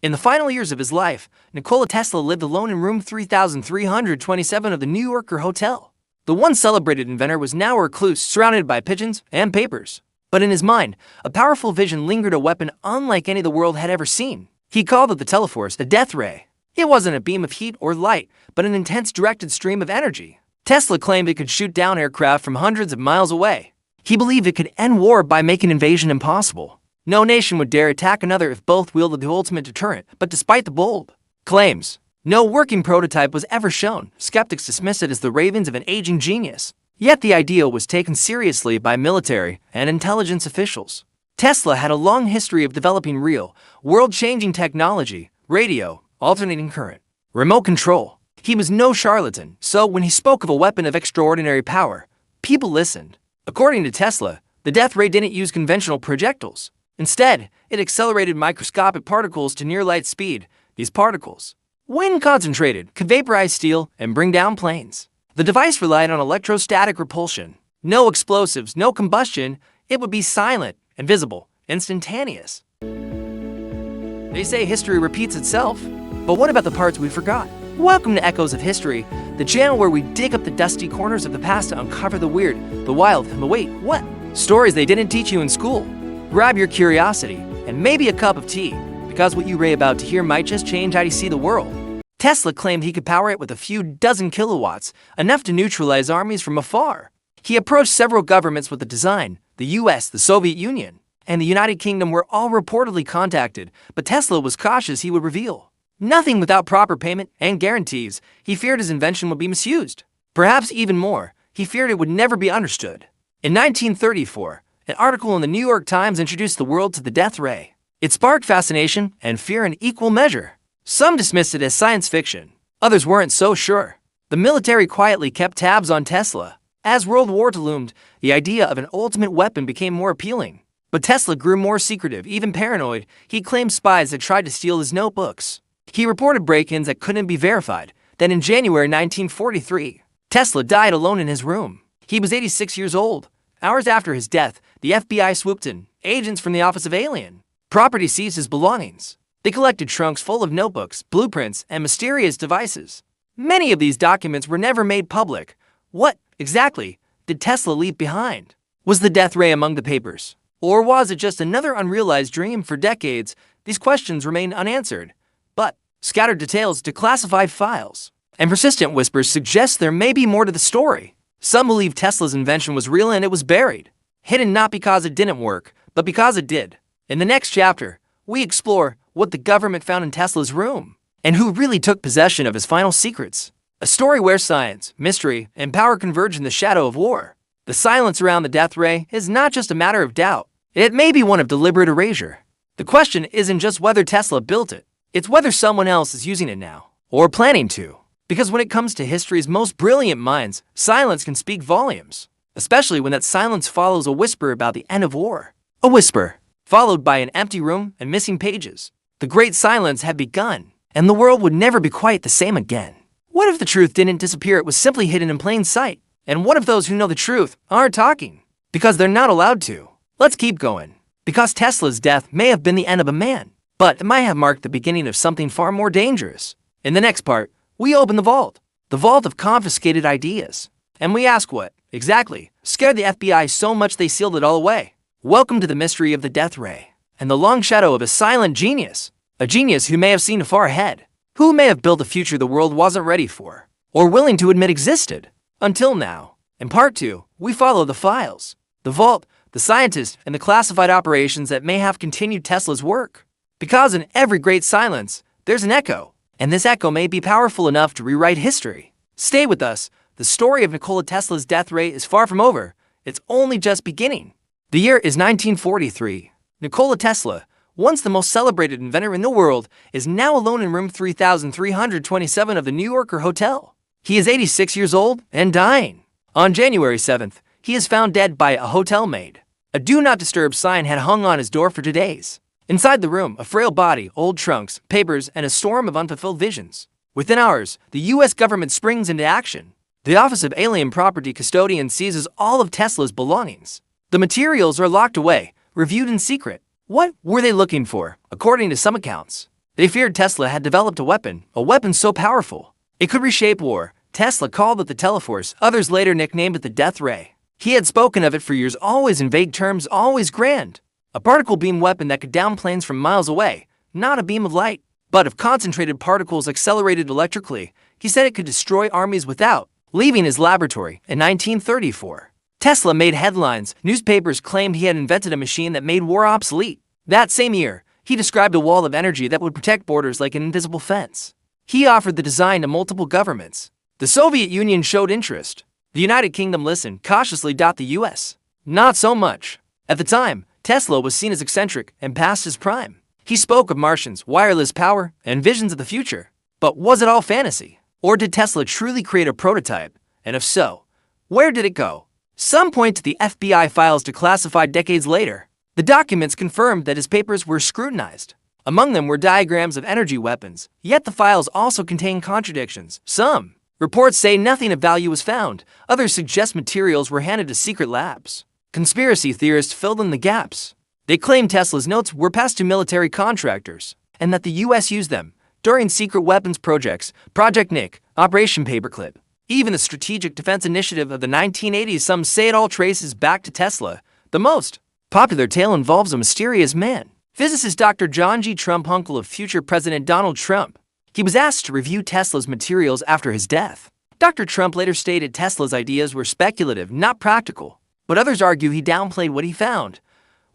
In the final years of his life, Nikola Tesla lived alone in room 3327 of the New Yorker hotel. The once celebrated inventor was now a recluse, surrounded by pigeons and papers. But in his mind, a powerful vision lingered, a weapon unlike any the world had ever seen. He called it the Teleforce, the death ray. It wasn't a beam of heat or light, but an intense directed stream of energy. Tesla claimed it could shoot down aircraft from hundreds of miles away. He believed it could end war by making invasion impossible. No nation would dare attack another if both wielded the ultimate deterrent, but despite the bold claims, no working prototype was ever shown. Skeptics dismissed it as the ravings of an aging genius. Yet the idea was taken seriously by military and intelligence officials. Tesla had a long history of developing real, world-changing technology: radio, alternating current, remote control. He was no charlatan, so when he spoke of a weapon of extraordinary power, people listened. According to Tesla, the death ray didn't use conventional projectiles. Instead, it accelerated microscopic particles to near light speed. These particles, when concentrated, could vaporize steel and bring down planes. The device relied on electrostatic repulsion. No explosives, no combustion. It would be silent, invisible, instantaneous. They say history repeats itself, but what about the parts we forgot? Welcome to Echoes of History, the channel where we dig up the dusty corners of the past to uncover the weird, the wild, and the wait, what? Stories they didn't teach you in school. Grab your curiosity and maybe a cup of tea, because what you're about to hear might just change how you see the world. Tesla claimed he could power it with a few dozen kilowatts, enough to neutralize armies from afar. He approached several governments with the design. The US, the Soviet Union, and the United Kingdom were all reportedly contacted, but Tesla was cautious he would reveal nothing without proper payment and guarantees. He feared his invention would be misused. Perhaps even more, he feared it would never be understood. In 1934, an article in the New York Times introduced the world to the death ray. It sparked fascination and fear in equal measure. Some dismissed it as science fiction. Others weren't so sure. The military quietly kept tabs on Tesla. As World War II loomed, the idea of an ultimate weapon became more appealing. But Tesla grew more secretive, even paranoid. He claimed spies had tried to steal his notebooks. He reported break-ins that couldn't be verified. Then in January 1943, Tesla died alone in his room. He was 86 years old. Hours after his death, the FBI swooped in. Agents from the Office of Alien Property seized his belongings. They collected trunks full of notebooks, blueprints, and mysterious devices. Many of these documents were never made public. What, exactly, did Tesla leave behind? Was the death ray among the papers? Or was it just another unrealized dream? For decades, these questions remained unanswered. But scattered details, declassified files, and persistent whispers suggest there may be more to the story. Some believe Tesla's invention was real and it was buried, hidden not because it didn't work, but because it did. In the next chapter, we explore what the government found in Tesla's room and who really took possession of his final secrets. A story where science, mystery, and power converge in the shadow of war. The silence around the death ray is not just a matter of doubt. It may be one of deliberate erasure. The question isn't just whether Tesla built it, it's whether someone else is using it now, or planning to. Because when it comes to history's most brilliant minds, silence can speak volumes, especially when that silence follows a whisper about the end of war. A whisper, followed by an empty room and missing pages. The great silence had begun, and the world would never be quite the same again. What if the truth didn't disappear, it was simply hidden in plain sight? And what if those who know the truth aren't talking? Because they're not allowed to. Let's keep going. Because Tesla's death may have been the end of a man, but it might have marked the beginning of something far more dangerous. In the next part, we open the vault of confiscated ideas. And we ask what, exactly, scared the FBI so much they sealed it all away. Welcome to the mystery of the death ray, and the long shadow of a silent genius. A genius who may have seen far ahead, who may have built a future the world wasn't ready for, or willing to admit existed. Until now. In part 2, we follow the files, the vault, the scientists, and the classified operations that may have continued Tesla's work. Because in every great silence, there's an echo. And this echo may be powerful enough to rewrite history. Stay with us. The story of Nikola Tesla's death ray is far from over. It's only just beginning. The year is 1943. Nikola Tesla, once the most celebrated inventor in the world, is now alone in room 3327 of the New Yorker hotel. He is 86 years old and dying. On January 7th, he is found dead by a hotel maid. A do not disturb sign had hung on his door for 2 days. Inside the room, a frail body, old trunks, papers, and a storm of unfulfilled visions. Within hours, the U.S. government springs into action. The Office of Alien Property Custodian seizes all of Tesla's belongings. The materials are locked away, reviewed in secret. What were they looking for? According to some accounts, They feared Tesla had developed a weapon so powerful it could reshape war. Tesla called it the Teleforce, others later nicknamed it the Death Ray. He had spoken of it for years, always in vague terms, always grand. A particle beam weapon that could down planes from miles away, not a beam of light, but of concentrated particles accelerated electrically. He said it could destroy armies without leaving his laboratory. In 1934, Tesla made headlines. Newspapers claimed he had invented a machine that made war obsolete. That same year, he described a wall of energy that would protect borders like an invisible fence. He offered the design to multiple governments. The Soviet Union showed interest. The United Kingdom listened cautiously. The US, not so much. At the time, Tesla was seen as eccentric and past his prime. He spoke of Martians, wireless power, and visions of the future. But was it all fantasy? Or did Tesla truly create a prototype? And if so, where did it go? Some point to the FBI files declassified decades later. The documents confirmed that his papers were scrutinized. Among them were diagrams of energy weapons, yet the files also contain contradictions. Some reports say nothing of value was found, others suggest materials were handed to secret labs. Conspiracy theorists filled in the gaps. They claim Tesla's notes were passed to military contractors, and that the US used them during secret weapons projects, Project Nick, Operation Paperclip. Even the Strategic Defense Initiative of the 1980s, some say it all traces back to Tesla. The most popular tale involves a mysterious man, physicist Dr. John G. Trump, uncle of future President Donald Trump. He was asked to review Tesla's materials after his death. Dr. Trump later stated Tesla's ideas were speculative, not practical, but others argue he downplayed what he found.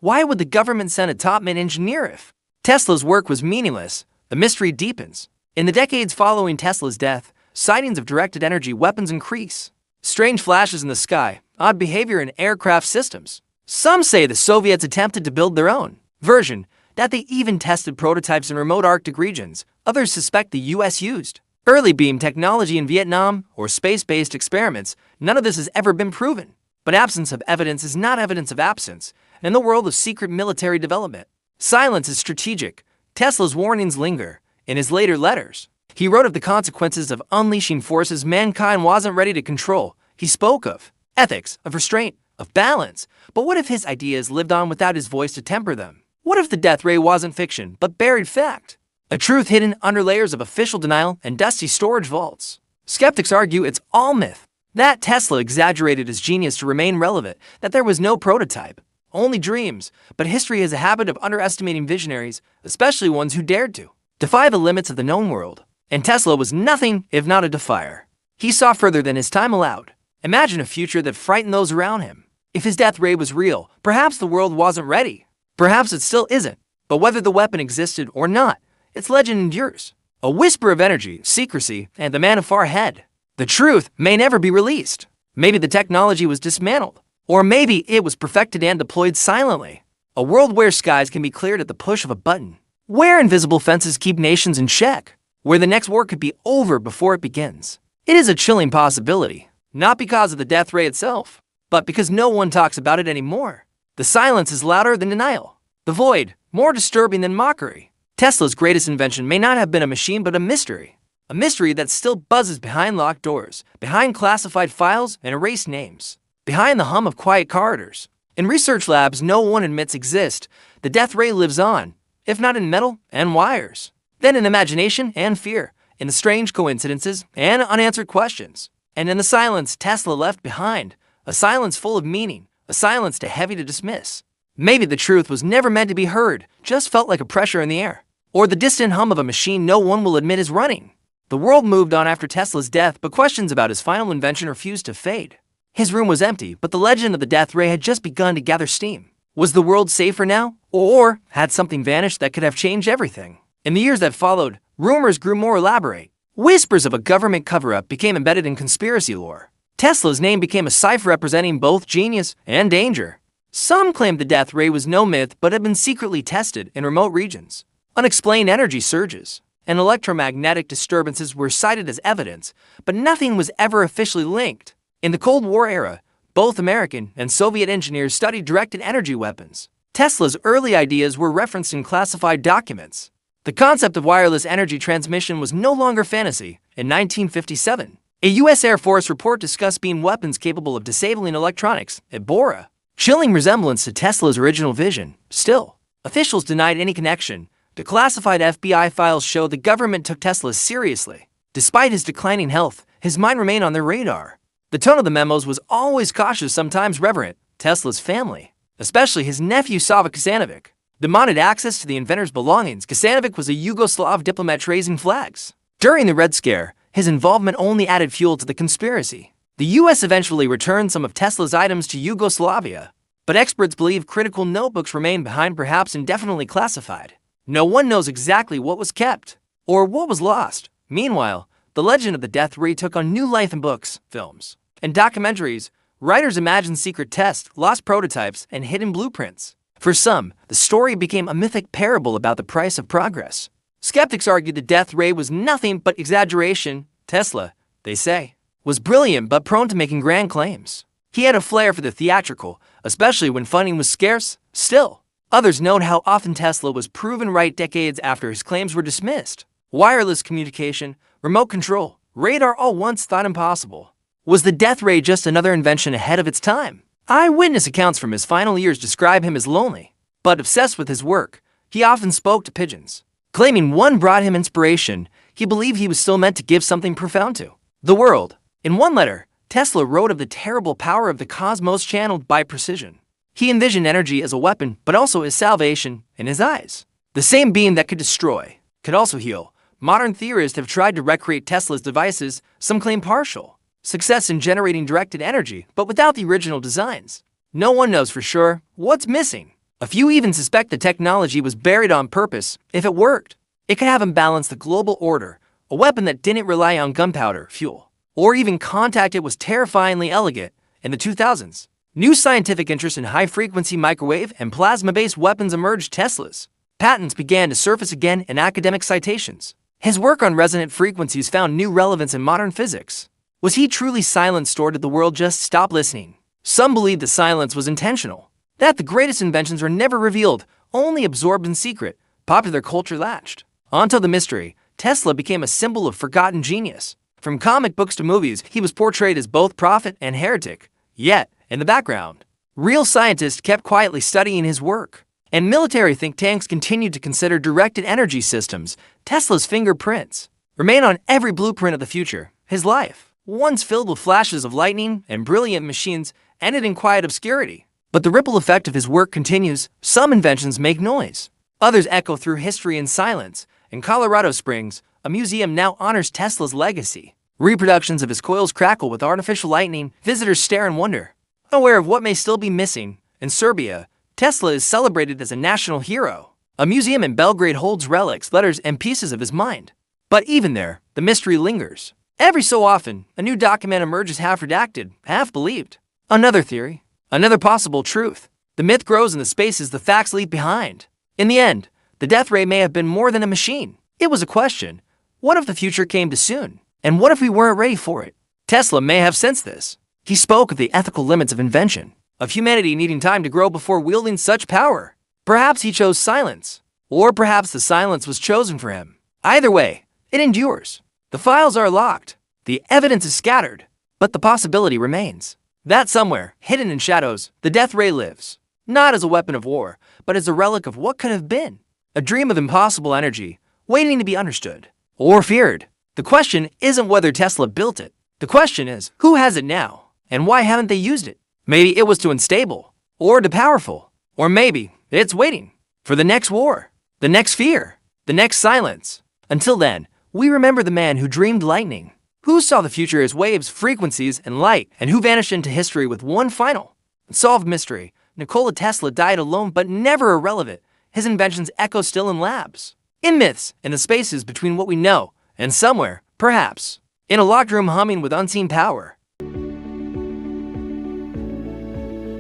Why would the government send a top-man engineer if Tesla's work was meaningless? The mystery deepens. In the decades following Tesla's death, sightings of directed energy weapons increase. Strange flashes in the sky, odd behavior in aircraft systems. Some say the Soviets attempted to build their own version, that they even tested prototypes in remote Arctic regions. Others suspect the US used early beam technology in Vietnam or space-based experiments. None of this has ever been proven. But absence of evidence is not evidence of absence. In the world of secret military development, silence is strategic. Tesla's warnings linger. In his later letters, he wrote of the consequences of unleashing forces mankind wasn't ready to control. He spoke of ethics, of restraint, of balance. But what if his ideas lived on without his voice to temper them? What if the death ray wasn't fiction, but buried fact? A truth hidden under layers of official denial and dusty storage vaults. Skeptics argue it's all myth. That Tesla exaggerated his genius to remain relevant, that there was no prototype, only dreams. But history has a habit of underestimating visionaries, especially ones who dared to defy the limits of the known world. And Tesla was nothing if not a defier. He saw further than his time allowed. Imagine a future that frightened those around him. If his death ray was real, perhaps the world wasn't ready. Perhaps it still isn't. But whether the weapon existed or not, its legend endures. A whisper of energy, secrecy, and the man far ahead. The truth may never be released. Maybe the technology was dismantled. Or maybe it was perfected and deployed silently. A world where skies can be cleared at the push of a button. Where invisible fences keep nations in check. Where the next war could be over before it begins. It is a chilling possibility. Not because of the death ray itself, but because no one talks about it anymore. The silence is louder than denial. The void, more disturbing than mockery. Tesla's greatest invention may not have been a machine, but a mystery. A mystery that still buzzes behind locked doors, behind classified files and erased names, behind the hum of quiet corridors. In research labs no one admits exist, the death ray lives on, if not in metal and wires, then in imagination and fear, in the strange coincidences and unanswered questions, and in the silence Tesla left behind, a silence full of meaning, a silence too heavy to dismiss. Maybe the truth was never meant to be heard, just felt like a pressure in the air, or the distant hum of a machine no one will admit is running. The world moved on after Tesla's death, but questions about his final invention refused to fade. His room was empty, but the legend of the death ray had just begun to gather steam. Was the world safer now? Or had something vanished that could have changed everything? In the years that followed, rumors grew more elaborate. Whispers of a government cover-up became embedded in conspiracy lore. Tesla's name became a cipher representing both genius and danger. Some claimed the death ray was no myth but had been secretly tested in remote regions. Unexplained energy surges and electromagnetic disturbances were cited as evidence, but nothing was ever officially linked. In the Cold War era, both American and Soviet engineers studied directed energy weapons. Tesla's early ideas were referenced in classified documents. The concept of wireless energy transmission was no longer fantasy. In 1957, a U.S. Air Force report discussed beam weapons capable of disabling electronics at Bora. Chilling resemblance to Tesla's original vision. Still, officials denied any connection. The classified FBI files show the government took Tesla seriously. Despite his declining health, his mind remained on their radar. The tone of the memos was always cautious, sometimes reverent. Tesla's family, especially his nephew Sava Kasanovic, demanded access to the inventor's belongings. Kasanovic was a Yugoslav diplomat raising flags. During the Red Scare, his involvement only added fuel to the conspiracy. The U.S. eventually returned some of Tesla's items to Yugoslavia, but experts believe critical notebooks remain behind, perhaps indefinitely classified. No one knows exactly what was kept or what was lost. Meanwhile, the legend of the death ray took on new life in books, films, and documentaries. Writers imagined secret tests, lost prototypes, and hidden blueprints. For some, the story became a mythic parable about the price of progress. Skeptics argued the death ray was nothing but exaggeration. Tesla, they say, was brilliant but prone to making grand claims. He had a flair for the theatrical, especially when funding was scarce. Still, others note how often Tesla was proven right decades after his claims were dismissed. Wireless communication, remote control, radar, all once thought impossible. Was the death ray just another invention ahead of its time? Eyewitness accounts from his final years describe him as lonely, but obsessed with his work. He often spoke to pigeons, claiming one brought him inspiration. He believed he was still meant to give something profound to the world. In one letter, Tesla wrote of the terrible power of the cosmos channeled by precision. He envisioned energy as a weapon, but also as salvation in his eyes. The same beam that could destroy could also heal. Modern theorists have tried to recreate Tesla's devices. Some claim partial success in generating directed energy, but without the original designs. No one knows for sure what's missing. A few even suspect the technology was buried on purpose. If it worked, it could have imbalanced the global order. A weapon that didn't rely on gunpowder, fuel, or even contact. It was terrifyingly elegant. In the 2000s, new scientific interest in high-frequency microwave and plasma-based weapons emerged. Tesla's patents began to surface again in academic citations. His work on resonant frequencies found new relevance in modern physics. Was he truly silenced, or did the world just stop listening? Some believe the silence was intentional, that the greatest inventions were never revealed, only absorbed in secret. Popular culture latched onto the mystery. Tesla became a symbol of forgotten genius. From comic books to movies, he was portrayed as both prophet and heretic. Yet, in the background, real scientists kept quietly studying his work, and military think tanks continued to consider directed energy systems. Tesla's fingerprints remain on every blueprint of the future. His life, once filled with flashes of lightning and brilliant machines, ended in quiet obscurity. But the ripple effect of his work continues. Some inventions make noise, others echo through history in silence. In Colorado Springs, a museum now honors Tesla's legacy. Reproductions of his coils crackle with artificial lightning. Visitors stare in wonder, unaware of what may still be missing. In Serbia, Tesla is celebrated as a national hero. A museum in Belgrade holds relics, letters, and pieces of his mind. But even there, the mystery lingers. Every so often, a new document emerges, half redacted, half believed. Another theory, another possible truth. The myth grows in the spaces the facts leave behind. In the end, the death ray may have been more than a machine. It was a question. What if the future came too soon? And what if we weren't ready for it? Tesla may have sensed this. He spoke of the ethical limits of invention, of humanity needing time to grow before wielding such power. Perhaps he chose silence, or perhaps the silence was chosen for him. Either way, it endures. The files are locked, the evidence is scattered, but the possibility remains that somewhere, hidden in shadows, the death ray lives. Not as a weapon of war, but as a relic of what could have been. A dream of impossible energy, waiting to be understood or feared. The question isn't whether Tesla built it. The question is, who has it now, and why haven't they used it? Maybe it was too unstable, or too powerful, or maybe it's waiting for the next war, the next fear, the next silence. Until then, we remember the man who dreamed lightning, who saw the future as waves, frequencies, and light, and who vanished into history with one final, unsolved mystery. Nikola Tesla died alone but never irrelevant. His inventions echo still in labs, in myths, in the spaces between what we know, and somewhere, perhaps, in a locked room humming with unseen power.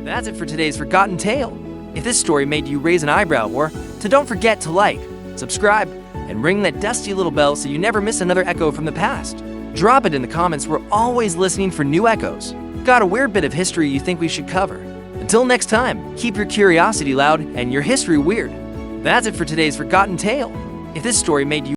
That's it for today's Forgotten Tale. If this story made you raise an eyebrow, don't forget to like, subscribe, and ring that dusty little bell so you never miss another echo from the past. Drop it in the comments. We're always listening for new echoes. Got a weird bit of history you think we should cover? Until next time, keep your curiosity loud and your history weird. That's it for today's Forgotten Tale. If this story made you